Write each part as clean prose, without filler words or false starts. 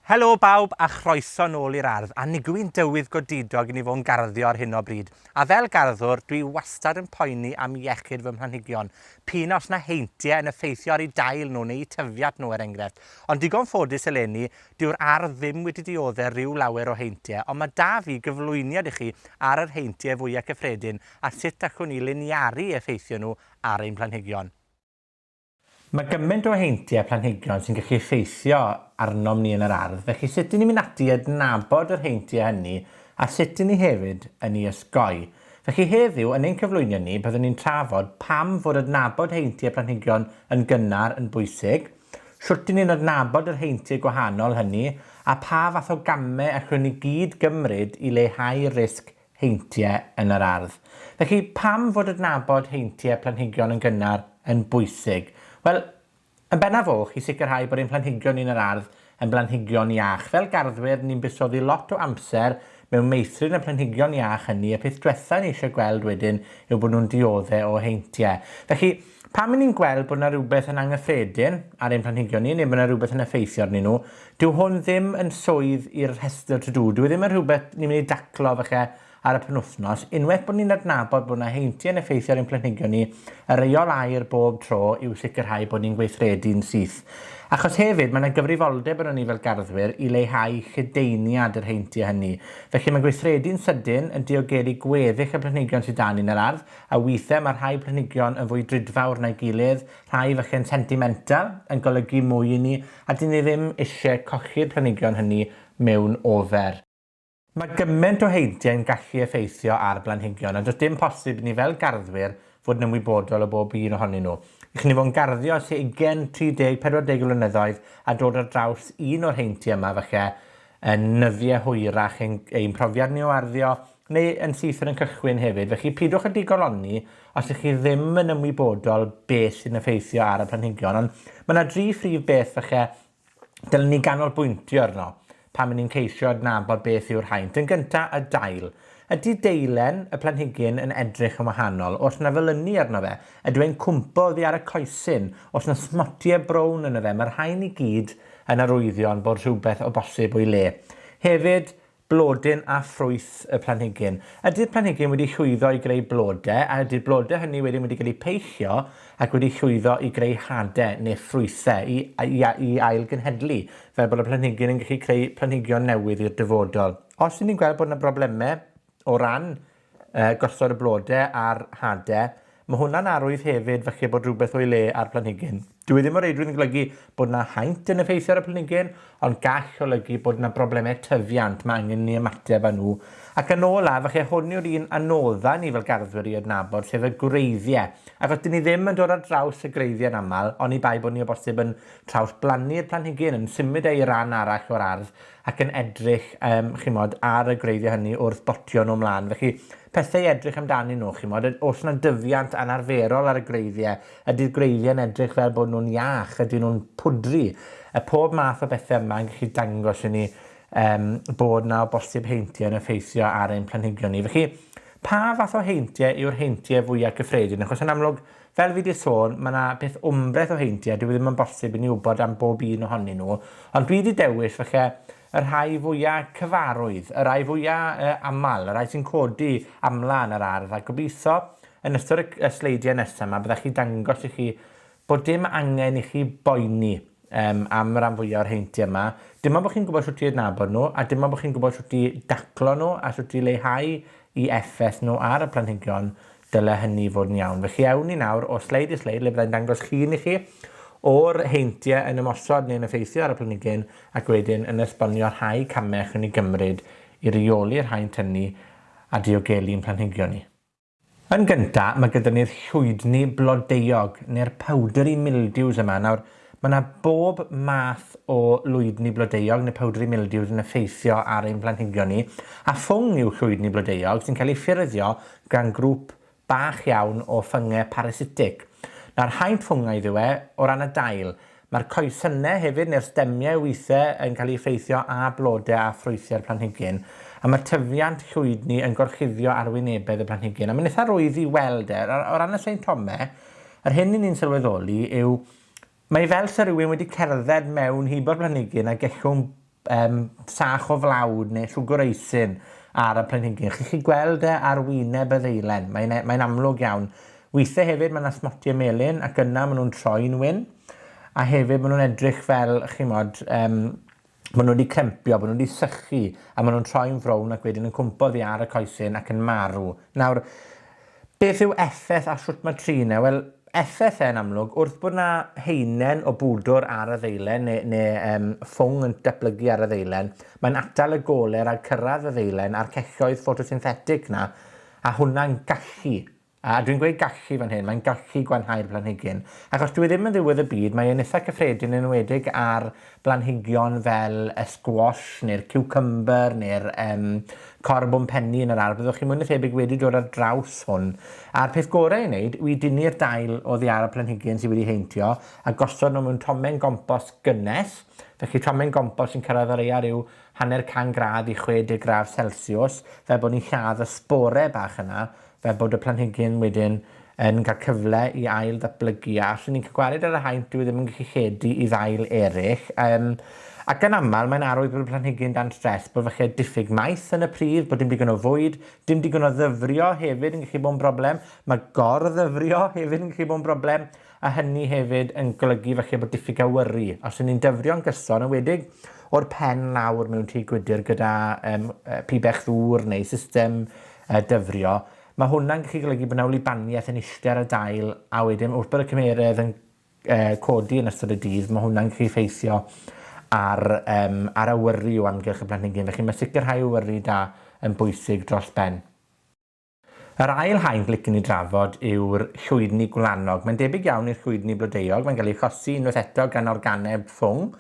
Helo bawb a chroeso nôl i'r ardd, a nigwyn dywydd godidog i ni fod yn garddio ar hyn o bryd. A fel garddwr, dwi wastad yn poeni am iechyd fy mhlanhigion. P'un os na heintie yn effeithio ar 'u dail nhw neu 'u tyfiant nhw er enghraifft. Ond digon ffodus eleni, dyw'r ardd ddim wedi diodde ryw lawer o heintie, ond mae da fi gyflwyniad i chi ar yr heintie fwyaf cyffredin a sut allwn ni lliniaru effeithio nhw ar ein planhigion. Mae gymaint o heintie planhigion sy'n gallu effeithio arnom ni yn yr ardd, felly sut 'yn ni'n mynd ati i adnabod yr heintie hynny, a sut 'yn ni hefyd yn 'u osgoi. Felly heddiw, yn ein cyflwyniad ni, byddwn ni'n trafod pam fod adnabod heintie planhigion yn gynnar yn bwysig, shwt 'yn ni'n adnabod yr heintie gwahanol hynny, a pa fath o game allwn ni gyd gymryd i leihau risg heintie yn yr ardd. Felly, pam fod adnabod heintie planhigion yn gynnar yn bwysig? Wel, yn bennaf foch i sicrhau bod ein planhigion ni'n yr ardd yn blanhigion iach. Fel garddwyr, ni'n buddsoddi lot o amser mewn meithrin y planhigion iach hynny, a peth diwetha ni eisiau gweld wedyn yw bod nhw'n diodde o heintie. Felly, pam ni'n gweld bod yna rhywbeth yn anghyffredin ar ein planhigion ni, neu bod yna rhywbeth yn effeithio arnyn nhw, dyw hwn ddim yn swydd i'r rhestr to do. Dyw ddim yn rhywbeth ni'n mynd i daclo falle ar y penwythnos, unwaith bod ni'n adnabod bod yna heintie yn effeithio ar ein planhigion ni, y reol air bob tro yw sicrhau bod ni'n gweithredu'n syth. Achos hefyd, mae yna gyfrifoldeb arnon ni fel garddwyr i leihau lledaeniad yr heintie hynny. Felly mae gweithredu'n sydyn yn diogelu gweddill y planhigion sydd dan ni'n yr ardd, a weithiau mae rhai planhigion yn fwy drudfawr na'i gilydd, rhai falle'n sentimental, yn golygu mwy i ni, a dyn ni ddim eisiau colli'r planhigion hynny mewn ofer. Mae gymaint o heintie yn gallu effeithio ar blanhigion, a does dim posib ni fel garddwyr fod yn ymwybodol o bob un ohonyn nhw. Ich ni fod yn garddio sy 20, 30, 40 blynyddoedd a dod ar draws un o'r heintie yma falle yn nyddiau hwyrach ein profiad ni o arddio, neu yn syth yn cychwyn hefyd. Felly pidwch â digoloni os ych chi ddim yn ymwybodol beth sy'n effeithio ar y planhigion. Ond mae yna 3 phrif beth falle dylen ni ganolbwyntio arno pan ni'n ceisio adnabod beth yw'r haint. Yn gynta, y dail. Ydy deilen y planhigyn yn edrych yn wahanol? Oes na felynu arno fe? Ydw e'n cwmpo oddi ar y coesyn? Oes na smotiau brown yn y fe? Mae'r rhain i gyd yn arwyddion bod rhywbeth o bosib o'i le. Hefyd, blodyn a ffrwyth y planhigyn. Ydy'r planhigyn wedi llwyddo i greu blodau, a ydy'r blodau hynny wedi cael eu peillio ac wedi llwyddo i greu hadau neu ffrwythau i ailgynhedlu, fel bod y planhigyn yn gallu creu planhigion newydd i'r dyfodol. Os ni'n gweld bod yna broblemau o ran gosod y blodau a'r hadau, mae hwnna'n arwydd hefyd falle bod rhywbeth o'i le ar planhigyn. Dwi ddim o reidrwydd yn golygu bod yna haint yn effeithio ar y planhigyn, ond gall olygu bod yna broblemau tyfiant mae angen ni ymateb â nhw. Ac yn ola, falle hwn yw'r un anodda ni fel garddwyr i adnabod, sef y gwreiddiau. Ac os dyn ni ddim yn dod ar draws y gwreiddiau yn aml, ond i bai bod ni o bosib yn traws blannu'r planhigyn, yn symud ei ran arall o'r ardd, ac yn edrych ar y gwreiddiau hynny wrth botio nhw ymlaen. Felly, pethau i edrych amdani nhw, oes yna dyfiant anarferol ar y gwreiddiau, ydy'r gwreiddiau yn edrych fel bod nhw'n iach, ydy nhw'n pwdri. Pob math o bethau yma yn gallu dangos i ni bod na o bosib heintiau yn effeithio ar ein planhigion ni. Felly, pa fath o heintiau yw'r heintiau fwyaf gyffredin? Achos yn amlwg, fel fi wedi sôn, mae yna beth wmbreth o heintiau, dwi ddim yn bosib i ni wybod am bob un ohonyn nhw, ond dwi wedi dewis falle y rhai fwyaf cyfarwydd, y rhai fwyaf amal, y rhai sy'n codi amla yn yr ardd, a gobeithio yn ystod y sleidiau nesaf yma, byddech chi dangos i chi bod dim angen i chi boeni am y ran fwyaf o'r heintiau yma. Dim ond bod chi'n gwybod sut i adnabod nhw, a dim ond bod chi'n gwybod sut i daclo nhw, a sut i leihau i effaith nhw ar y planhigion, dyle hynny fod yn iawn. Felly awn ni nawr o sleid i sleid, le byddai'n dangos llun i chi o'r heintiau yn ymosod neu'n effeithio ar y planhigyn, ac wedyn yn esbonio rhai camau yn ei gymryd i reoli'r haint hynny a diogelu'n planhigion ni. Yn gynta, mae gyda ni'r llwydni blodeuog, neu'r powdery mildews yma. Nawr, mae yna bob math o lwydni blodeuog neu powdery mildews yn effeithio ar ein planhigion ni, a ffwng yw llwydni blodeuog sy'n cael ei ffurfio gan grŵp bach iawn o ffyngau parasitic. Nawr, haint ffwngaidd yw o ran y dail. Mae'r coesynau hefyd, neu'r stemmiau weithiau yn cael ei effeithio a blodau a ffrwythau'r planhigyn. A mae'r tyfiant llwydni yn gorchuddio arwynebedd y planhigyn. A mae'n eitha rwydd i weld o ran y symptomau, yr hyn ni'n sylweddoli yw, mae fel sy rywun wedi cerdded mewn hibo'r planhigyn a gellwng sach o flawd neu siwgr eisyn ar y planhigyn. Chi'n gweld ar wyneb y ddeilen. Mae'n amlwg iawn. Weithiau hefyd mae'n asmotiau melyn ac yna maen nhw'n troi'n wyn. A hefyd maen nhw'n edrych fel, chimod, maen nhw wedi crempio, maen nhw wedi sychu, a maen nhw'n troi'n frown ac wedyn yn cwmpo ddi ar y coesyn ac yn marw. Nawr, beth yw effaith a shwt mae trinau? Wel, effaith yn amlwg, wrth bod yna heinen o bwdwr ar y ddeilen, neu ffwng yn datblygu ar y ddeilen, mae'n atal y goler a cyrraedd y ddeilen a'r celloedd ffotosynthetic na, a hwnna'n gallu. A dwi'n gweud gallu fan hyn, mae'n gallu gwanhau'r planhigyn. Achos dwi ddim yn ddiwedd y byd, mae'n eitha cyffredin yn enwedig ar blanhigion fel y squash, neu'r cucumber, neu'r corbwm penni yn yr ardd. Byddwch chi mwy na thebyg wedi dod ar draws hwn. A'r peth gorau i wneud, yw i dynnu'r dail oddi ar y planhigyn sydd wedi heintio, a gosod nhw mewn tomen gompost gynnes. Felly tomen gompost sy'n cyrraedd o'r ear yw 100 gradd i 60 gradd Celsius, fel bod ni'n lladd y sborau bach yna, fel bod y planhigyn wedyn yn cael cyfle i ail ddatblygu. A os ni'n cael gwared ar y haint, dwi ddim yn gallu lledu i ddail eraill. Ac yn aml, mae'n arwydd bod y planhigyn dan stres, bod falle diffyg maith yn y pridd, bod dim digon o fwyd, dim digon o ddyfrio hefyd yn gallu bod yn broblem. Mae gor-ddyfrio hefyd yn gallu bod yn broblem. A hynny hefyd yn golygu falle bod diffyg awyru. Os ni'n dyfrio'n gyson, yn wedig o'r pen lawr mewn tŷ gwydyr gyda pibell ddŵr neu system dyfrio, mae hwnna'n gallu golygu bod 'na wlybaniaeth yn eistedd ar y dail, a wedyn wrth bod y cymeredd yn codi yn ystod y dydd, mae hwnna'n gallu effeithio ar awyru o amgylch y planhigyn. Felly mae sicrhau awyru da yn bwysig dros ben. Yr ail haint licen ni drafod yw'r llwydni gwlanog. Mae'n debyg iawn i'r llwydni blodeuog. Mae'n cael ei achosi unwaith eto gan organeb ffwng.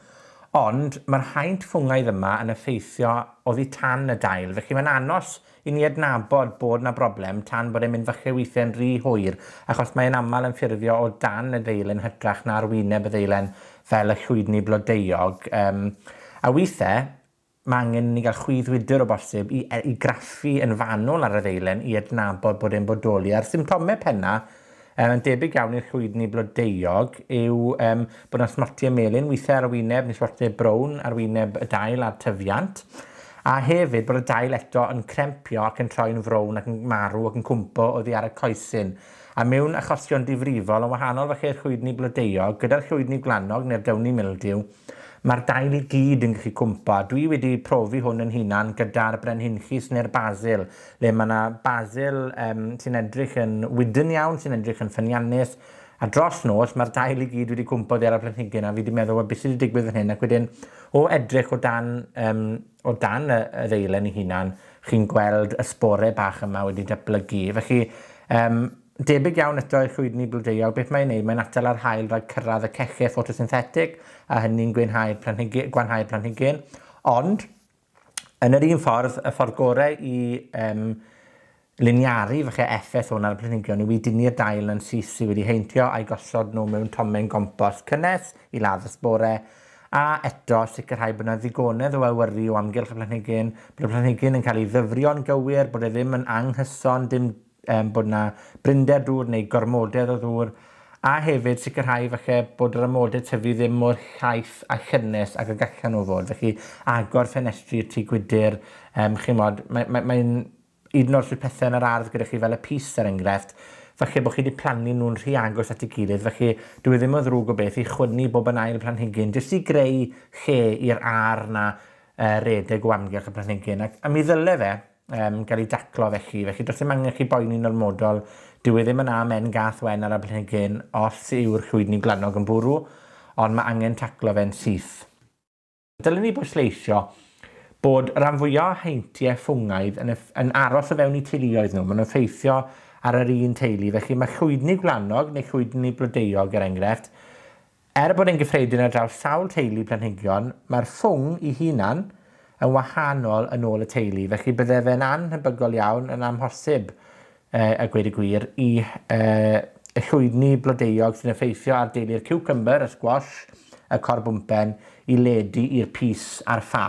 Ond mae'r haint ffwngaidd yma yn effeithio oddi tan y dail. Felly mae'n anos i ni adnabod bod na broblem tan bod e'n mynd falle weithie'n rhy hwyr, achos mae'n aml yn ffurfio o dan y ddeilen hytrach na'r wyneb y ddeilen fel y llwydni blodeuog. A weithiau, mae angen ni gael chwyddwydr o bosib i graffu yn fanwl ar y ddeilen i adnabod bod e'n bodoli. A'r symptomau penna yn debyg iawn i'r llwydni blodeuog yw bod yna smotiau melyn weithiau ar y wyneb, neu smotiau brown ar wyneb y dail a'r tyfiant. A hefyd bod y dail eto yn crempio ac yn troi'n frown ac yn marw ac yn cwmpo oddi ar y coesyn. A mewn achosion difrifol, yn wahanol falle llwydni blodeuog, gyda'r llwydni gwlanog neu'r downy mildew, mae'r dail i gyd yn gallu cwmpo. Dwi wedi profi hwn yn hunan gyda'r brenhinllys neu'r basil, le mae yna basil sy'n edrych yn wydyn iawn, sy'n edrych yn ffyniannus, a dros nos mae'r dail i gyd wedi cwmpo ar y planhigyn, a fi wedi meddwl, beth sydd wedi digwydd fan hyn, ac wedyn o edrych o dan y ddeilen ei hunan, chi'n gweld y sborau bach yma wedi datblygu. Felly, debyg iawn eto i'r llwydni blodeuog, beth mae'n neud, mae'n atal ar haul rhag cyrraedd y cellau ffotosynthetic, a hynny'n gwanhau'r planhigyn. Ond, yn yr un ffordd, y ffordd gorau i lliniaru falle effaith hwn ar y planhigion yw i dynnu'r dail yn syth sydd wedi heintio a'i gosod nhw mewn tomen gompost cynnes i ladd y sborau. A eto, sicrhau bod yna ddigonedd o awyru o amgylch y planhigyn, bod y planhigyn yn cael ei ddyfrio'n gywir, bod e ddim yn anghyson, dim bod yna brinder dŵr neu gormodedd o ddŵr, a hefyd sicrhau falle bod yr amodau tyfu ddim mor llaith a chynnes ac y gallan nhw fod. Felly agor ffenestri tŷ gwydyr, mae'n un o'r pethau yn yr ardd gyda chi fel y pys er enghraifft, falle bod chi wedi plannu nhw'n rhy agos at ei gilydd, felly dwi ddim yn ddrwg o beth i chwynnu bob yn ail planhigyn, jyst i greu lle i'r ar na redeg o amgylch y planhigyn. A mi ddyle fe gael ei daclo felly does ddim angen chi boeni'n ormodol, dyw e ddim yn amen gath wen ar y planhigyn os yw'r llwydni gwlanog yn bwrw, ond mae angen taclo fe'n syth. Dylen ni bwysleisio bod rhan fwyaf o heintiau ffwngaidd yn aros o fewn i teuluoedd nhw. Maen nhw'n effeithio ar yr un teulu. Felly mae llwydni gwlanog neu llwydni blodeuog er enghraifft, bod e'n gyffredin ar draws sawl teulu planhigion, mae'r ffwng i hunan yn wahanol yn ôl y teulu. Felly bydde fe'n anhybygol iawn yn amhosib a gweud y gwir i y llwydni blodeuog sy'n effeithio ar deulu'r cucumber, y squash, y corbwmpen i ledu i'r pys a'r ffa.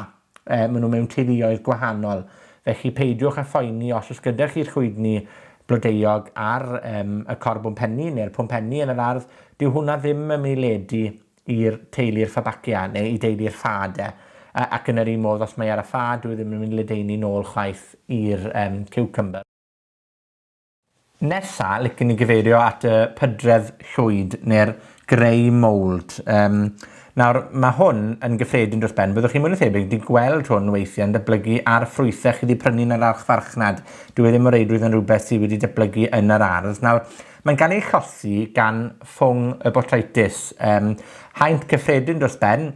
Maen nhw mewn teuluoedd gwahanol. Felly peidiwch â phoeni os oes gyda chi'r llwydni blodeuog ar y corbwmpenni neu'r pwmpenni yn yr ardd, dyw hwnna ddim yn mynd i ledu i'r teulu'r Fabacia neu i deulu'r ffa de. Ac yn yr un modd, os mae ar y ffa, dyw ddim yn mynd i ledaenu nôl chwaith i'r cucumber. Nesa, licen ni gyfeirio at y pydredd llwyd neu'r greu mold. Nawr, mae hwn yn gyffredin dros ben. Byddwch chi mwy na thebyg wedi gweld hwn weithiau yn dyblygu ar ffrwythau chi wedi prynu yn yr archfarchnad. Dyw e ddim o reidrwydd yn rhywbeth sydd wedi dyblygu yn yr ardd. Nawr, mae'n gan ei chosi gan ffwng y botrytis. Haint cyffredin dros ben.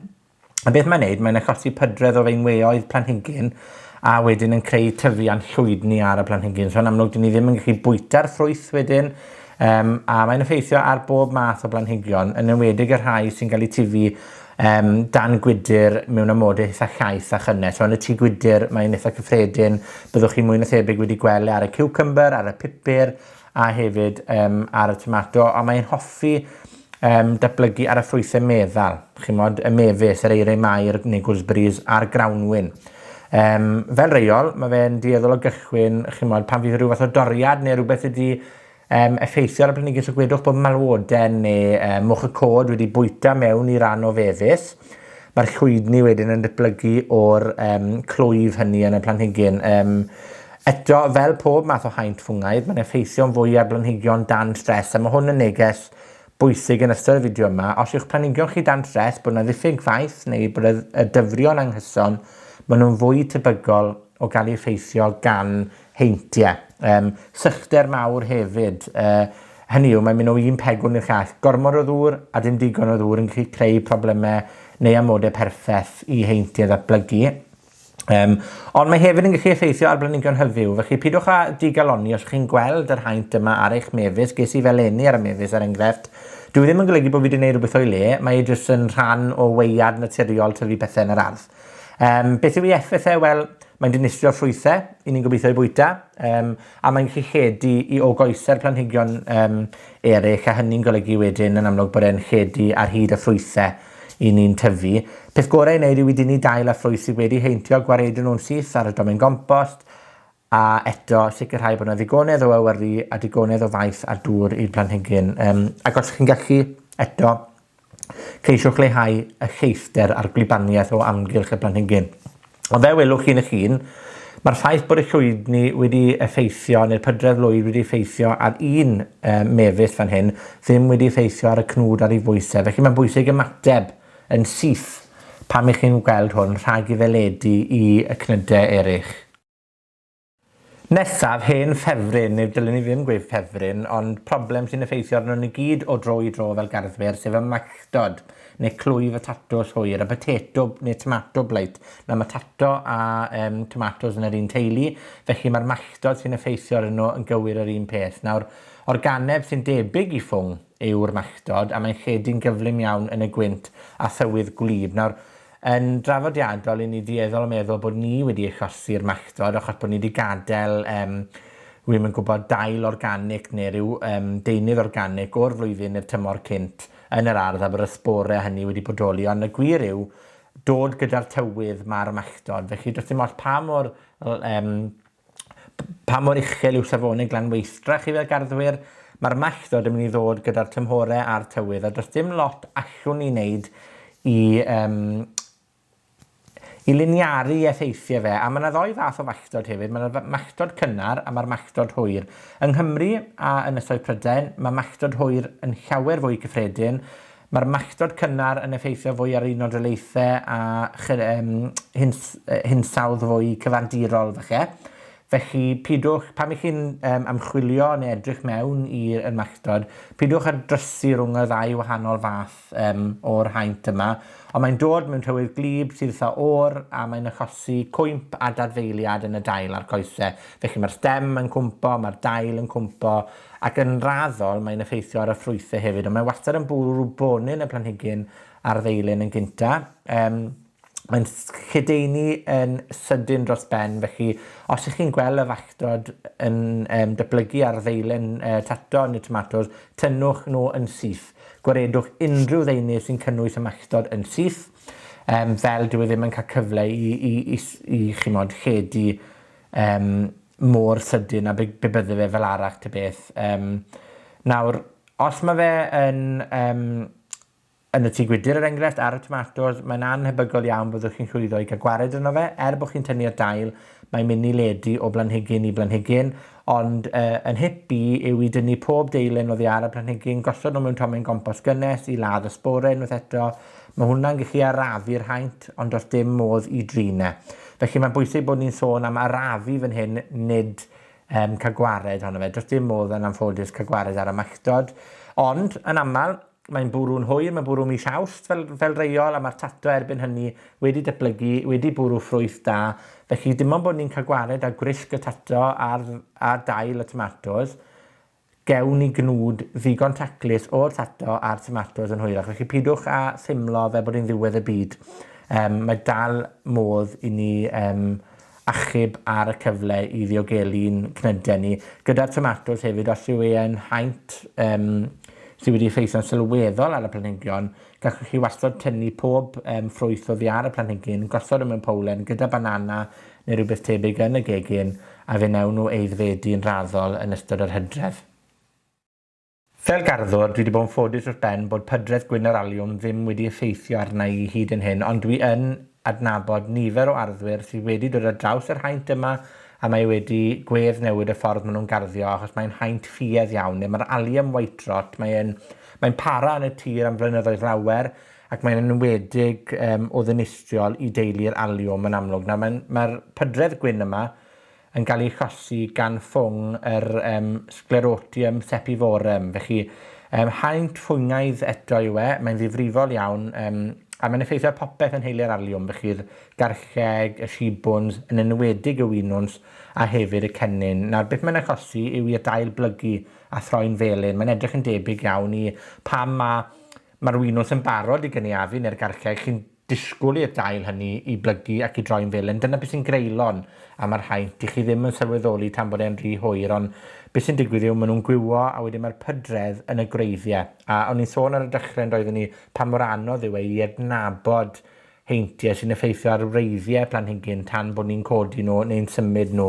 A beth mae'n neud, mae'n achosi pydredd o feinweoedd planhigyn a wedyn yn creu tyfiant llwydni ar y planhigyn. So yn amlwg, dyn ni ddim yn gallu bwyta'r ffrwyth wedyn, a mae'n effeithio ar bob math o blanhigion, yn enwedig y rhai sy'n cael eu tifu dan gwydyr mewn amodau eitha llaith a chynnes. So yn y tŷ gwydyr, mae'n eitha cyffredin. Byddwch chi mwy na thebyg wedi gweld ar y cucumber, ar y pupur, a hefyd ar y tomato, a mae'n hoffi datblygu ar y ffrwythau meddal. Chimod, y mefus, yr eirau mair, neu gooseberries, a'r grawnwyn. Fel reol, mae fe'n dueddol o gychwyn, chimod, pan fydd rhyw fath o doriad neu rhywbeth wedi effeithio ar y planhigyn, so gwedwch bod malwodau neu mwch y cod wedi bwyta mewn i ran o fefus. Mae'r llwydni wedyn yn datblygu o'r clwyf hynny yn y planhigyn. Eto, fel pob math o haint ffwngaidd, mae'n effeithio'n fwy ar blanhigion dan stres, a mae hwn yn neges bwysig yn ystod y fideo yma. Os yw'ch planhigion chi dan stres, bod yna ddiffyg faith neu bod y dyfrio'n anghyson, maen nhw'n fwy tebygol o gael ei effeithio gan heintiau. Sychder mawr hefyd. Hynny yw, mae'n mynd o un pegwn i'r llall. Gormod o ddŵr a dim digon o ddŵr yn gallu creu problemau neu amodau perffeth i heintiau ddatblygu. Ond mae hefyd yn gallu effeithio ar blanhigion hyfyw. Felly, pidwch â digaloni os chi'n gweld yr haint yma ar eich mefus. Ges i fel eni ar y mefus ar enghraifft. Dwi ddim yn golygu bod fi wedi gwneud rhywbeth o'i le. Mae jyst yn rhan o weiad naturiol tyfu pethau yn yr ardd. Beth yw ei effeithio? Wel, mae'n dinistrio ffrwythau, i ni'n gobeithio i bwyta, a mae'n gallu lledu i o goese'r planhigion eraill, a hynny'n golygu wedyn yn amlwg bod e'n lledu ar hyd y ffrwythau i ni'n tyfu. Peth gorau i wneud yw i dynnu dail a ffrwyth sydd wedi heintio, gwaredu nhw'n syth ar y domen gompost, a eto sicrhau bod yna ddigonedd o awyru a digonedd o faith a dŵr i'r planhigyn. Ac os chi'n gallu eto ceisiwch leihau y lleithder a'r gwlybaniaeth o amgylch y planhigyn. Ond fel welwch chi'n eich hun, mae'r ffaith bod y llwydni wedi effeithio, neu'r pydredd lwyd wedi effeithio ar un mefus fan hyn, ddim wedi effeithio ar y cnwd ar ei fwysau. Felly mae'n bwysig ymateb yn syth pam ych chi'n gweld hwn rhag i feledu i y cnydau eraill. Nesaf, hen ffefryn, neu dylen ni ddim gweud ffefryn, ond problem sy'n effeithio arno ni gyd o dro i dro fel garddwyr, sef y malltod, neu clwyf y tatos hwyr, y potato neu tomato blight. Na, mae tato a tomatos yn yr un teulu, felly mae'r malltod sy'n effeithio arno yn gywir yr un peth. Nawr, organeb sy'n debyg i ffwng yw'r malltod, a mae'n lledu'n gyflym iawn yn y gwynt a thywydd gwlyb. Nawr, yn drafodiadol, i ni dueddol o meddwl bod ni wedi achosi'r malltod, achos bod ni wedi gadael, rwy'n gwybod, dail organic neu ryw deunydd organic o'r flwyddyn i'r tymor cynt yn yr ardd, a bod y sborau hynny wedi bodoli. Ond y gwir yw, dod gyda'r tywydd mae'r malltod. Felly, does dim ots pa mor uchel yw safonau glanweithdra chi fel garddwyr, mae'r malltod yn mynd i ddod gyda'r tymhorau a'r tywydd, a does dim lot allwn ni wneud i lliniaru effeithio fe, a mae yna ddoi fath o malltod hefyd. Mae yna malltod cynnar a mae'r malltod hwyr. Yng Nghymru a yn Ynysoedd Prydain, mae malltod hwyr yn llawer fwy cyffredin. Mae'r malltod cynnar yn effeithio fwy ar Unol Daleithiau a hinsawdd fwy cyfandirol falle. Felly, pidwch, pam i chi'n amchwilio neu edrych mewn i'r malltod, pidwch ar drysu rhwng y ddau wahanol fath o'r haint yma. Ond mae'n dod mewn tywydd glib sydd eitha o'r, a mae'n achosi cwymp a dadfeiliad yn y dail a'r coesau. Felly mae'r stem yn cwmpo, mae'r dail yn cwmpo, ac yn raddol mae'n effeithio ar y ffrwythau hefyd. Ond mae wastad yn bwrw bonyn y planhigyn a'r ddeilyn yn gynta. Mae'n lledaenu yn sydyn dros ben, felly os ych chi'n gweld y fachdod yn datblygu ar ddeilen tato neu tomatos, tynnwch nhw yn syth. Gwaredwch unrhyw ddeunydd sy'n cynnwys y machdod yn syth, fel dyw e ddim yn cael cyfle i chymod, lledu mor sydyn a be bydde fe fel arall ty beth. Nawr, os mae fe yn y tŷ gwydyr er enghraifft ar y tomatos, mae'n anhebygol iawn byddwch chi'n llwyddo i gael gwared yno fe. Er bod chi'n tynnu'r dail, mae'n mynd i ledu o blanhigyn i blanhigyn, ond yn hip B yw i dynnu pob deilyn oddi ar y planhigyn, gosod nhw mewn tomen gompost gynnes i ladd y sbore unwaith eto. Mae hwnna'n gallu arafu'r haint, ond does dim modd i drinau. Felly mae'n bwysig bod ni'n sôn am arafu fan hyn, nid cael gwared honno fe. Does dim modd yn anffodus cael gwared ar y machdod. Ond, yn aml, mae'n bwrw'n hwyr, mae'n bwrw mis Awst fel reol, a mae'r tato erbyn hynny wedi datblygu, wedi bwrw ffrwyth da. Felly dim ond bod ni'n cael gwared a grisg y tato ar dail y tomatos, gewn ni gnwd ddigon taclus o'r tato a'r tomatos yn hwyrach. Felly pidwch a thimlo fe bod ni'n ddiwedd y byd. Mae dal modd i ni achub ar y cyfle i ddiogelu'n cnydau ni. Gyda'r tomatos hefyd, os yw e'n haint sydd wedi effeithio'n sylweddol ar y planhigion, gallwch chi wastad tynnu pob ffrwyth oddi ar y planhigyn, gosod mewn powlen gyda banana neu rhywbeth tebyg yn y gegin, a fe newn nhw eiddfedu'n raddol yn ystod yr hydref. Fel garddwr, dwi wedi bod yn ffodus wrth ben bod pydredd gwyn yr aliwm ddim wedi effeithio arna i hyd yn hyn, ond dwi yn adnabod nifer o arddwyr sydd wedi dod ar draws yr haint yma, a mae wedi gwedd newid y ffordd maen nhw'n garddio, achos mae'n haint ffiedd iawn. Mae'r alium white rot, mae'n para yn y tir am flynyddoedd lawer, ac mae'n enwedig o ddinistriol i deulu'r aliwm yn amlwg. Mae'r pydredd gwyn yma yn cael ei chosi gan ffwng yr sclerotium sepivorem. Felly, haint ffwngaidd eto yw e, mae'n ddifrifol iawn, a mae'n effeithio popeth yn heulu'r aliwm, felly'r garlleg, y shibwns, yn enwedig y winwns, a hefyd y cennin. Nawr, beth mae'n achosi yw i'r dail blygu a throi'n felyn. Mae'n edrych yn debyg iawn i pam mae'r winwns yn barod i gynaeafu neu'r garlleg. Chi'n disgwyl i'r dail hynny i blygu ac i droi'n felyn. Dyna beth sy'n greulon am yr haint. I chi ddim yn sylweddoli tan bod e'n rhy hwyr, ond beth sy'n digwydd yw maen nhw'n gwywo, a wedyn mae'r pydredd yn y gwreiddiau. A o'n i'n sôn ar y dechrau yn doeddwn ni pa mor anodd yw e i adnabod heintiau sy'n effeithio ar wreiddiau planhigyn tan bod ni'n codi nhw neu'n symud nhw.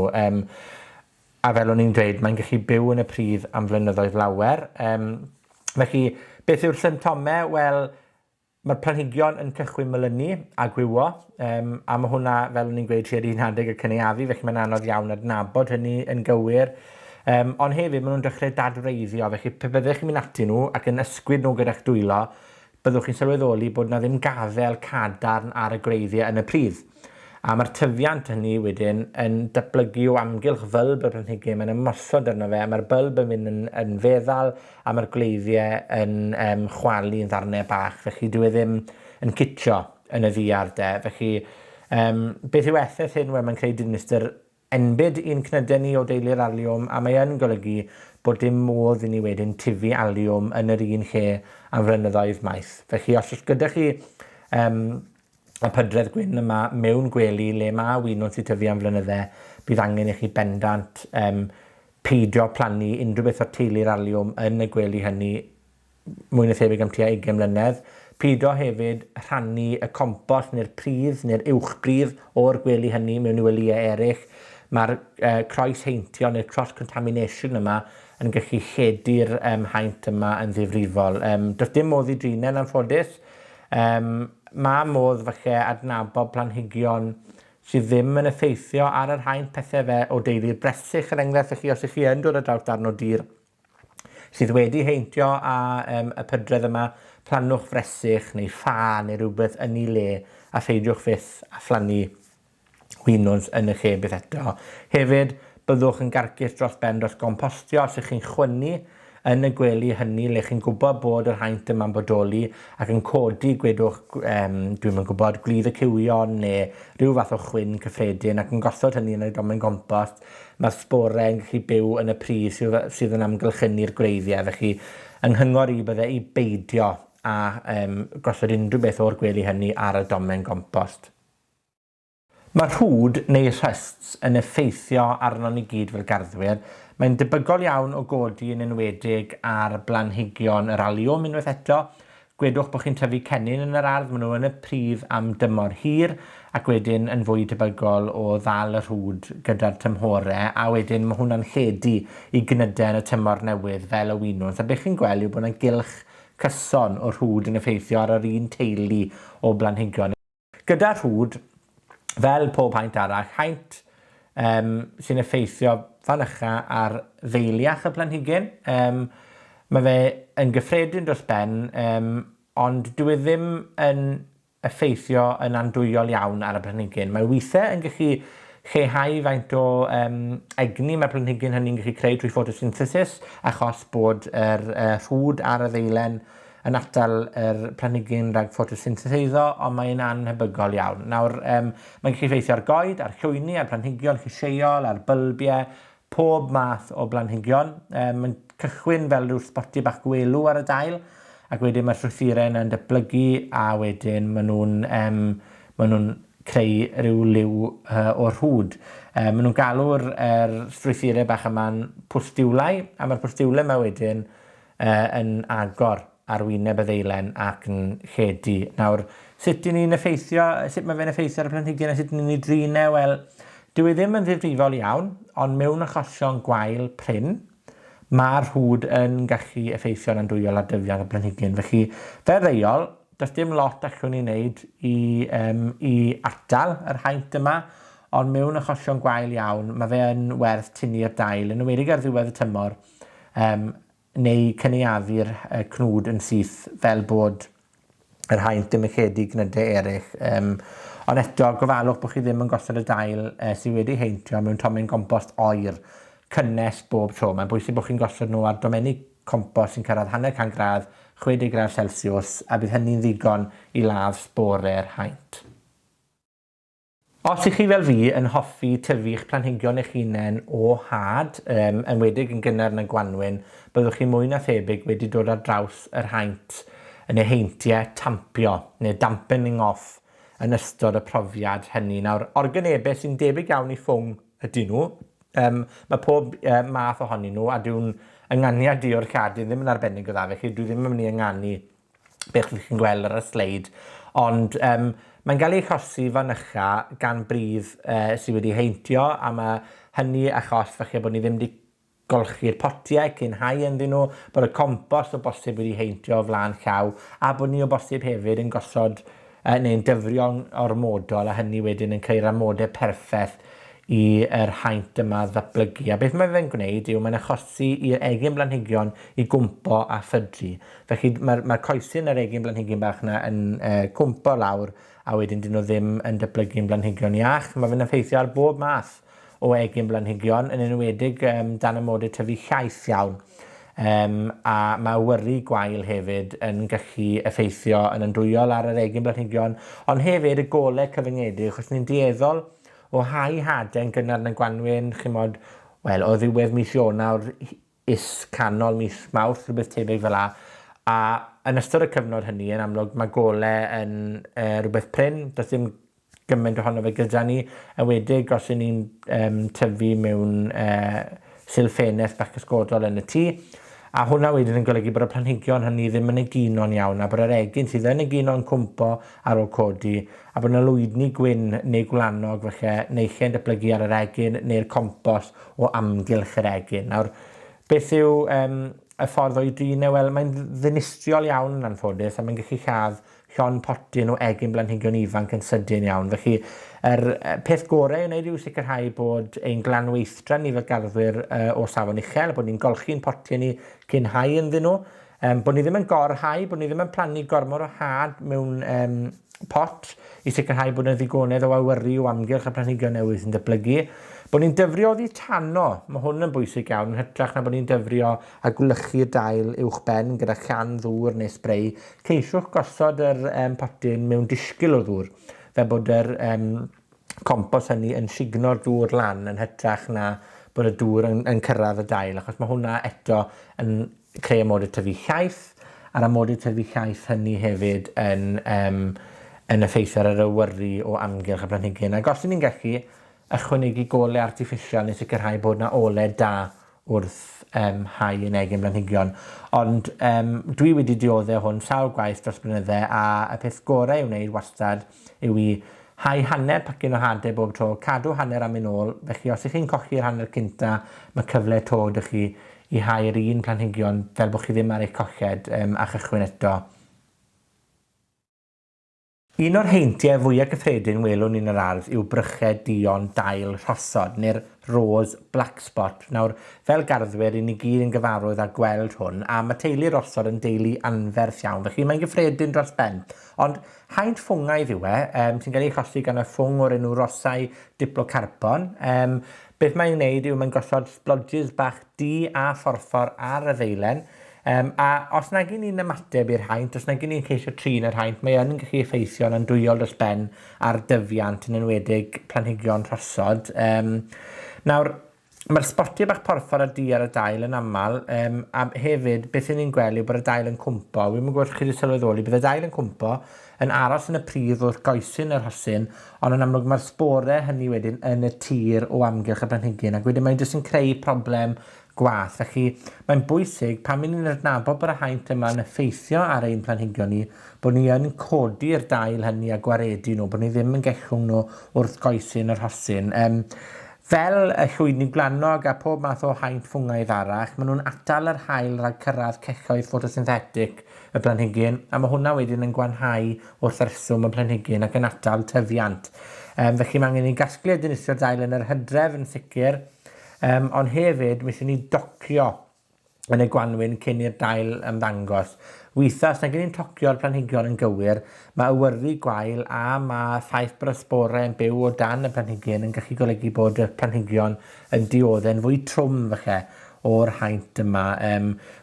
A fel o'n i'n dweud, mae'n gallu byw yn y pridd am flynyddoedd lawer. Felly, beth yw'r symptomau? Wel, mae'r planhigion yn cychwyn melynu a gwywo, a mae hwnna, fel o'n i'n gweud, tua'r un adeg y cynaeafu, felly mae'n anodd iawn adnabod hynny yn gywir. Ond hefyd, maen nhw'n dechrau dadwreiddio, felly pe byddech chi'n mynd ati nhw ac yn ysgwyd nhw gyda'ch dwylo, byddwch chi'n sylweddoli bod na ddim gafel cadarn ar y gwreiddiau yn y pridd. A mae'r tyfiant hynny wedyn yn datblygu o amgylch fylb y planhigyn, mae'n ymosod arno fe, a mae'r bylb yn mynd yn feddal, a mae'r gwreiddiau yn chwalu yn ddarnau bach, felly dyw e ddim yn citio yn y ddiarde. Felly, beth yw effaith hyn? Wel, mae'n creu dinistr enbyd i'n cnydau ni o deulu'r aliwm, a mae yn golygu bod dim modd i ni wedyn tifu aliwm yn yr un lle am flynyddoedd maith. Felly, os oes gyda chi y pydredd gwyn yma mewn gwely le mae winwns sy'n tyfu am flynyddau, bydd angen i chi bendant peidio plannu unrhyw beth o'r teulu'r aliwm yn y gwely hynny mwy na thebyg am tua 20 mlynedd. Peidio hefyd rhannu y compost neu'r pridd neu'r uwchbridd o'r gwely hynny mewn i welyau eraill. Mae'r croes heintio neu'r cross-contamination yma yn gallu lledu'r haint yma yn ddifrifol. Does dim modd i drinau'n anffodus. Mae modd falle adnabod planhigion sydd ddim yn effeithio ar yr haint pethau fe o deulu'r bresych er enghraifft. Felly, os ych chi yn dod ar draws darn o dir sydd wedi heintio a y pydredd yma, plannwch fresych neu ffa neu rhywbeth yn ei le, a pheidiwch fyth a phlannu winwns yn y lle beth eto. Hefyd, byddwch yn garcus dros ben dros gompostio os ych chi'n chwynnu yn y gwely hynny le chi'n gwybod bod yr haint yma'n bodoli ac yn codi, gwedwch, dwi'n yn gwybod, gwlydd y cywion neu rhyw fath o chwyn cyffredin ac yn gosod hynny yn y domen gompost, mae'r sborau'n gallu byw yn y pridd sydd yn amgylchynu'r gwreiddiau. Felly, yng nghyngor i bydde i beidio a gosod unrhyw beth o'r gwely hynny ar y domen gompost. Mae rhwd neu rhysts yn effeithio arnon ni gyd fel garddwyr. Mae'n debygol iawn o godi yn enwedig ar blanhigion yr aliwm unwaith eto. Gwedwch bod chi'n tyfu cennin yn yr ardd, maen nhw yn y pridd am dymor hir, ac wedyn yn fwy debygol o ddal y rhwd gyda'r tymhore, a wedyn mae hwnna'n lledu i gnydau yn y tymor newydd fel y winwn. So beth chi'n gweld yw bod yna gylch cyson o rhwd yn effeithio ar yr un teulu o blanhigion. Gyda rhwd, fel pob haint arall, haint sy'n effeithio fan ycha ar ddeiliach y planhigyn. Mae fe yn gyffredin dros ben, ond dyw e ddim yn effeithio yn andwyol iawn ar y planhigyn. Mae weithiau yn gallu lleihau faint o egni mae'r planhigyn hynny'n gallu creu trwy photosynthesis, achos bod yr rhwd ar y ddeilen yn atal yr planhigyn rhag photosyntheseiddo, ond mae'n anhebygol iawn. Nawr, mae'n gallu effeithio ar goed, ar llwyni, ar planhigion llysieuol, ar bylbiau, pob math o blanhigion. Mae'n cychwyn fel rhyw sboti bach gwelw ar y dail, ac wedyn mae'r strwythuren yn datblygu, a wedyn maen nhw'n creu rhyw liw o rhwd. Maen nhw'n galw'r strwythurau bach yma'n pwstiwlau, a mae'r pwstiwlau yma wedyn yn agor ar wyneb y ddeilen ac yn lledu. Nawr, sut mae fe'n effeithio ar y planhigyn a sut ni'n ei drinau? Wel, dyw e ddim yn ddifrifol iawn, ond mewn achosion gwael prin, mae'r rhwd yn gallu effeithio yn andwyol ar dyfiant y planhigyn. Felly, fel reol, does dim lot allwn ni wneud i atal yr haint yma, ond mewn achosion gwael iawn, mae fe yn werth tynnu'r dail, yn ymwedig ar ddiwedd y tymor, neu cynaeafu'r cnwd yn syth, fel bod yr haint yn mychedu gnydau eraill. Ond eto, gofalwch bod chi ddim yn gosod y dail sydd wedi heintio mewn tomen compost oer, cynnes bob tro. Mae'n bwysig bod chi'n gosod nhw ar domenni compost sy'n cyrraedd 100 gradd, 60 gradd Celsius, a bydd hynny'n ddigon i ladd sbore'r haint. Os ych chi fel fi yn hoffi tyfu'ch planhigion eich hunain o had, enwedig yn gynnar yn y Gwanwyn, byddwch chi mwy na thebyg wedi dod ar draws yr haint yn eu heintiau tampio, neu dampening off, yn ystod y profiad hynny. Nawr, organebau sy'n debyg iawn i ffwng ydyn nhw. Mae pob math ohonyn nhw, a dyw'n ynganiad i o'r lladu ddim yn arbennig o dda, felly dwi ddim yn mynd i ynganu beth chi'n gweld ar y sleid. Ond mae'n cael ei achosi fan ycha gan bridd sydd wedi heintio, a mae hynny achos falle bod ni ddim wedi golchi'r potiau cyn hau ynddyn nhw, bod y compost o bosib wedi heintio o flaen llaw, a bod ni o bosib hefyd yn gosod neu'n dyfrio'n ormodol, a hynny wedyn yn creu'r amodau perffaith i'r haint yma ddatblygu. A beth mae fe'n gwneud yw mae'n achosi i'r egin blanhigion i gwmpo a ffydru. Felly mae'r coesyn yr egin blanhigyn bach yna yn cwmpo lawr, a wedyn dyn nhw ddim yn datblygu'n blanhigion iach. Mae fe'n effeithio ar bob math o egin blanhigion, yn enwedig dan amodau tyfu llaith iawn. A mae awyru gwael hefyd yn gallu effeithio yn andwyol ar yr egin blanhigion, ond hefyd y golau cyfyngedig, achos ni'n dueddol o hau hadau'n gynnar yn y Gwanwyn, chymod, wel, o ddiwedd mis Ionawr canol mis Mawrth, rhywbeth tebyg fel la. A yn ystod y cyfnod hynny, yn amlwg, mae golau yn rhywbeth prin, does dim gymaint ohono fe gyda ni, enwedig os y'n ni'n tyfu mewn sylffeneth bach ysgodol yn y tŷ. A hwnna wedyn yn golygu bod y planhigion hynny ddim yn egino'n iawn, a bod yr egin sydd yn egino'n cwmpo ar ôl codi, a bod yna lwydni gwyn neu gwlanog falle neu'ch'n datblygu ar yr egin neu'r compost o amgylch yr egin. Nawr, beth yw y ffordd o'i drinau? Wel, mae'n ddinistriol iawn yn anffodus, a mae'n gallu lladd llon potyn o egin blanhigion ifanc yn sydyn iawn. Felly, peth gorau i wneud yw sicrhau bod ein glanweithtra ni fel garddwyr o safon uchel, bod ni'n golchi'n potiau ni cyn hau ynddyn nhw, bod ni ddim yn gorhau, bod ni ddim yn plannu gormod o had mewn pot, i sicrhau bod yna ddigonedd o awyru o amgylch y planhigion newydd sy'n datblygu. Bod ni'n dyfrio oddi tano, mae hwn yn bwysig iawn, yn hytrach na bod ni'n dyfrio a gwlychu'r dail uwch ben gyda llan ddŵr neu spray. Ceisiwch gosod yr potyn mewn disgyl o ddŵr, fe bod yr compost hynny yn signo'r dŵr lan, yn hytrach na bod y dŵr yn cyrraedd y dail, achos mae hwnna eto yn creu amodau tyfu llaeth, a'r amodau tyfu llaeth hynny hefyd yn yn effeithio ar yr awyru o amgylch y planhigyn. Ac os ni'n gallu ychwanegu gole artiffisial neu sicrhau bod na ole da wrth hau yn egin blanhigion. Ond dwi wedi diodde hwn sawl gwaith dros blynydde, a y peth gorau i'w wneud wastad yw i hau hanner pacyn o hade bob tro, cadw hanner am un ôl. Felly os ych chi'n colli'r hanner cynta, mae cyfle to dych chi i hau'r un planhigion fel bod chi ddim ar eich colled a chychwyn eto. Un o'r heintiau fwyaf gyffredin welwn ni'n yr ardd yw brychau duon dail rhosod, neu'r rose black spot. Nawr, fel garddwyr, ni gyd yn gyfarwydd â gweld hwn, a mae teulu rosod yn deulu anferth iawn. Felly mae'n gyffredin dros ben. Ond haint ffwngaidd yw sy'n cael ei chosi gan y ffwng o'r enw rosau diplocarpon. Beth mae'n wneud yw mae'n gosod sblodges bach du a phorffor ar y ddeilen. A os nag i ni'n ymateb i'r haint, os nag i ni'n ceisio trin yr haint, mae yn gallu effeithio'n andwyol dros ben ar dyfiant, yn enwedig planhigion rhosod. Nawr, mae'r sbotiau bach porffor a du ar y dail yn aml, a hefyd, beth ni'n gweld yw bod y dail yn cwmpo. Wy'n gwybod chi wedi sylweddoli, bydd y dail yn cwmpo, yn aros yn y pridd wrth goesyn yr rhosyn, ond yn amlwg mae'r sbore hynny wedyn yn y tir o amgylch y planhigyn, ac wedyn mae'n jyst yn creu problem gwath. Felly, mae'n bwysig pan ni'n adnabod bod y haint yma yn effeithio ar ein planhigion ni, bod ni yn codi'r dail hynny a gwaredu nhw, bod ni ddim yn gellwng nhw wrth goesyn yr rhosyn. Fel y llwydni gwlanog a pob math o haint ffwngaidd arall, maen nhw'n atal yr haul rhag cyrraedd celloedd ffotosynthetic y planhigyn, a mae hwnna wedyn yn gwanhau wrth reswm y planhigyn ac yn atal tyfiant. Felly mae angen ni gasglu a dinistrio dail yn yr hydref yn sicr, ond hefyd, mis ni docio yn y gwanwyn cyn i'r dail ymddangos. Weithiau, os nag ni'n tocio'r planhigion yn gywir, mae awyru gwael a mae ffaith bod y sborau yn byw o dan y planhigyn yn gallu golygu bod y planhigion yn diodde'n fwy trwm falle o'r haint yma.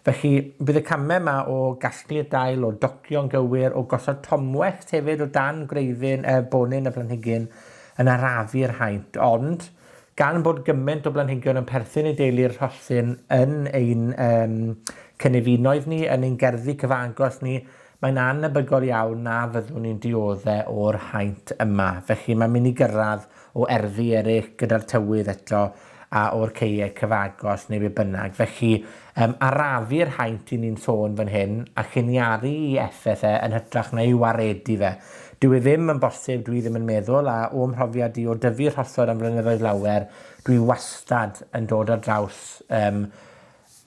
Felly, bydd y camau yma o gasglu'r dail, o docio'n gywir, o gosod tomwellt hefyd o dan gwreiddyn bonyn y planhigyn yn arafu'r haint. Ond, gan bod gymaint o blanhigion yn perthyn i deulu'r rhosyn yn ein cynefinoedd ni, yn ein gerddi cyfagos ni, mae'n anebygol iawn na fyddwn ni'n dioddau o'r haint yma. Felly mae'n mynd i gyrraedd o erddi eraill gyda'r tywydd eto a o'r ceiau cyfagos neu be bynnag. Felly arafu'r haint i ni'n sôn fan hyn a lliniaru i effaith yn hytrach na i waredu fe. Dwi ddim yn bosib, dwi ddim yn meddwl, a o'm mhrofiad i o dyfu'r rhosod am flynyddoedd lawer, dwi wastad yn dod ar draws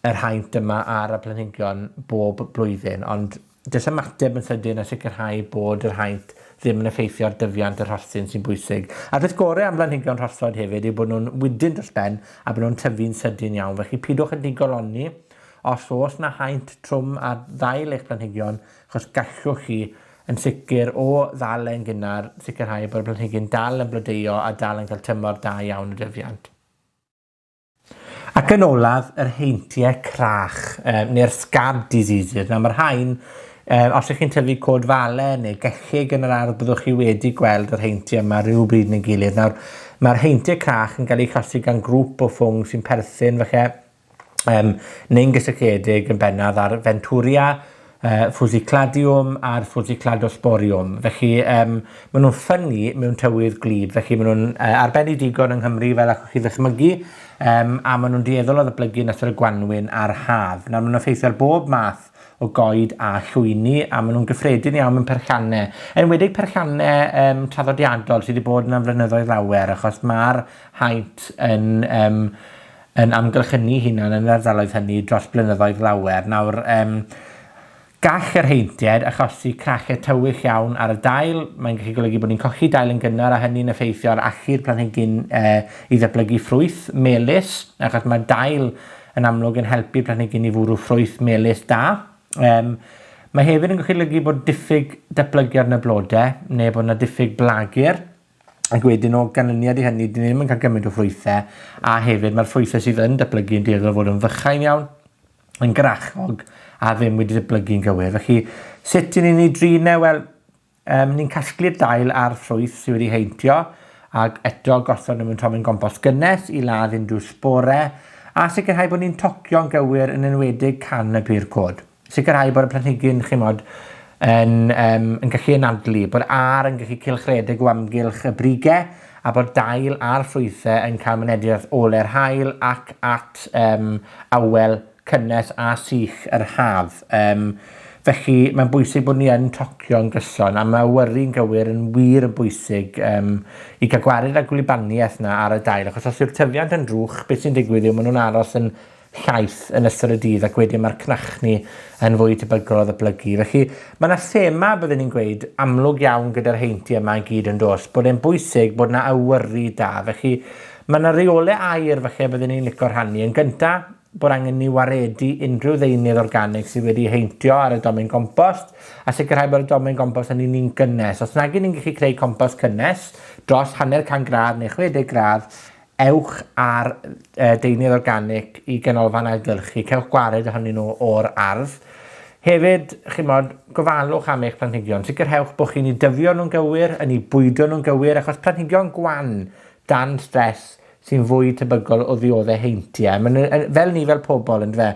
yr haint yma ar y planhigion bob blwyddyn, ond jyst ymateb yn sydyn a sicrhau bod yr haint ddim yn effeithio ar dyfiant y rhosyn sy'n bwysig. A'r peth gorau am blanhigion rhosod hefyd yw bod nhw'n wydyn dros ben a bod nhw'n tyfu'n sydyn iawn. Felly pidwch yn digoloni os oes na haint trwm ar ddail eich planhigion, achos gallwch chi yn sicr o ddal e'n gynnar sicrhau bod y planhigyn dal yn blodeuo a dal yn cael tymor da iawn o dyfiant. Ac yn olaf, yr heintiau crach, neu'r scab diseases. Nawr, mae'r rhain, os ych chi'n tyfu cod fale neu gellug yn yr ardd, byddwch chi wedi gweld yr heintiau yma rhywbryd neu gilydd. Nawr, mae'r heintiau crach yn cael eu chosi gan grŵp o ffwng sy'n perthyn neu'n gysylltiedig yn bennaf ar Venturiae, Fucicladium a'r Fucicladosporium. Felly, maen nhw'n ffynnu mewn tywydd gwlyb. Felly, maen nhw'n arbennig digon yng Nghymru fel allwch chi ddychmygu, a maen nhw'n dueddol o ddatblygu yn ystod y gwanwyn a'r haf. Nawr, maen nhw'n effeithio ar bob math o goed a llwyni, a maen nhw'n gyffredin iawn mewn perllanau. Enwedig perllanau traddodiadol sydd wedi bod yn am flynyddoedd lawer, achos mae'r haint yn amgylchynu hunan yn yr ardaloedd hynny dros blynyddoedd lawer. Nawr, gall yr heintied achosi crachau tywych iawn ar y dail. Mae'n gallu golygu bod ni'n colli dail yn gynnar, a hynny'n effeithio ar allu'r planhigyn i ddatblygu ffrwyth melys, achos mae dail yn amlwg yn helpu planhigyn i fwrw ffrwyth melys da. Mae hefyd yn golygu bod diffyg datblygiad yn y blodau, neu bod yna diffyg blagur, ac wedyn o ganlyniad i hynny, dyn ni ddim yn cael gymaint o ffrwythau, a hefyd mae'r ffrwythau sydd yn datblygu yn dueddol fod yn fychain iawn, yn grachog, a ddim wedi datblygu'n gywir. Felly, sut ni'n ei drinau? Wel, ni'n casglu'r dail a'r ffrwyth sydd wedi heintio, ac eto gosod nhw mewn tomen gompost gynnes i ladd unrhyw sborau, a sicrhau bod ni'n tocio'n gywir yn enwedig can y byr cod. Sicrhau bod y planhigyn, chymod, yn gallu anadlu, bod ar yn gallu cylchredeg o amgylch y brigau, a bod dail a'r ffrwythau yn cael mynediad ole'r haul ac at awel cynnes a sych yr haf. Felly, mae'n bwysig bod ni yn tocio'n gyson, a mae awyru'n gywir yn wir yn bwysig i gael gwared â gwlybaniaeth yna ar y dail. Achos os yw'r tyfiant yn drwch, beth sy'n digwydd yw maen nhw'n aros yn llaeth yn ystod y dydd, ac wedyn mae'r cnachni yn fwy tebygol o ddatblygu. Felly, mae yna thema, byddwn ni'n gweud, amlwg iawn gyda'r heintie yma i gyd yn dos, bod e'n bwysig bod yna awyru da. Felly, mae yna reolau air, felly, byddwn ni'n licio rhannu. Yn gyntaf, bod angen ni waredu unrhyw ddeunydd organig sydd wedi heintio ar y domen compost, a sicrhau bod y domen compost yn ni'n gynnes. Os nag ni'n gallu creu compost cynnes dros 100 gradd neu 60 gradd, ewch ar deunydd organig i ganolfan ailgylchu, cewch gwared ohonyn nhw o'r ardd. Hefyd, chymod, gofalwch am eich planhigion. Sicrhewch bod chi'n ei dyfio nhw'n gywir, yn ei bwydo nhw'n gywir, achos planhigion gwan dan stres sy'n fwy tebygol o ddioddau heintiau. Fel ni fel pobl, yn fe.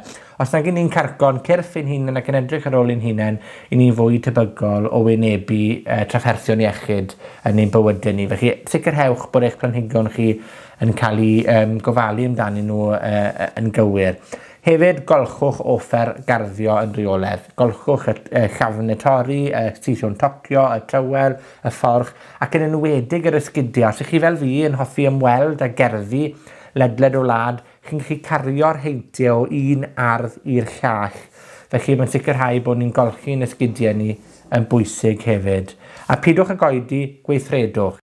Os nag ni'n carco'n cyrff ein hunain ac yn edrych ar ôl ein hunain, i ni'n fwy tebygol o wynebu trafferthion iechyd yn ein bywydau ni. Felly, sicrhewch bod eich planhigion chi yn cael ei gofalu amdanyn nhw yn gywir. Hefyd, golchwch offer garddio yn reoledd. Golchwch y llafn y torri, y siswrn tocio, y trywel, y fforch, ac yn enwedig yr esgidio. Os ych chi fel fi yn hoffi ymweld a gerddi ledled o wlad, chi'n gallu cario'r heintie o un ardd i'r llall. Felly, mae'n sicrhau bod ni'n golchi'n esgidiau ni yn bwysig hefyd. A pidwch ag oedi, gweithredwch.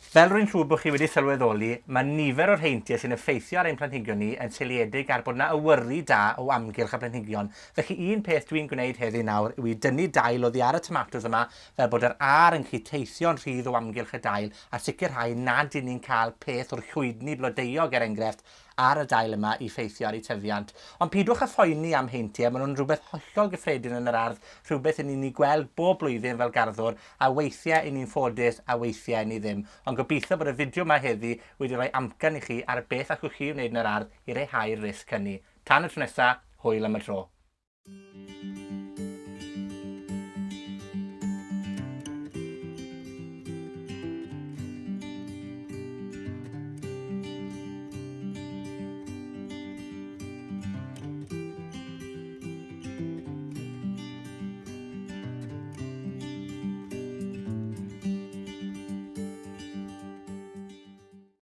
Fel rwy'n siŵr bod chi wedi sylweddoli, mae nifer o'r heintie sy'n effeithio ar ein planhigion ni yn seiliedig ar bod yna awyru da o amgylch y planhigion. Felly, un peth dwi'n gwneud heddi nawr yw i dynnu dail oddi ar y tomatos yma, fel bod yr ar yn gallu teithio'n rhydd o amgylch y dail, a sicrhau nad i ni'n cael peth o'r llwydni blodeuog, er enghraifft, ar y dail yma i ffeithio ar ei tyfiant. Ond pidwch â phoeni am heintie, maen nhw'n rhywbeth hollol gyffredin yn yr ardd, rhywbeth yn ni'n ei gweld bob blwyddyn fel garddwr, a weithiau yn ni'n ffodus, a weithiau yn ni ddim. Ond gobeithio bod y fideo yma heddi wedi rhoi amcan i chi ar beth allwch chi wneud yn yr ardd i reihau'r risg hynny. Tan y tro nesa, hwyl am y tro.